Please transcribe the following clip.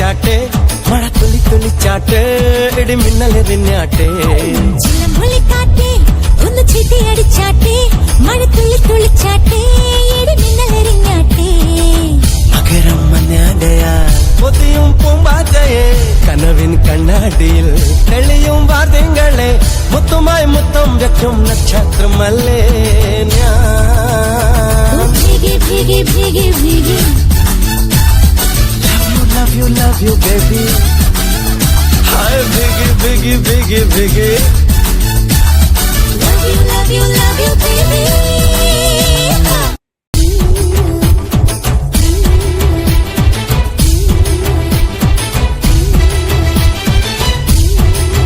അടിച്ചാട്ടെ മഴ തുള്ളി തുള്ളിച്ചാട്ടെ ഇടി മിന്നലെറിഞ്ഞാട്ടെ ചിലമ്പൊളിക്കാട്ടെ ഒന്ന് ചീട്ടി അടിച്ചാട്ടെ മഴ തുള്ളി തുള്ളിച്ചാട്ടെ ഇടി മിന്നലെറിഞ്ഞാട്ടെ മകരം മഞ്ഞാടയാ പൊതിയും പൂമ്പാറ്റയെ കനവിൻ കണ്ണാടിയിൽ തെളിയും വാദ്യങ്ങളെ മുത്തുമായി മുത്തം വെക്കും നക്ഷത്രമല്ലേ ഞാൻ ഭീഗി ഭീഗി ഭീഗി ഭീഗി love you, love you, baby. Hi, biggie, biggie, biggie, biggie.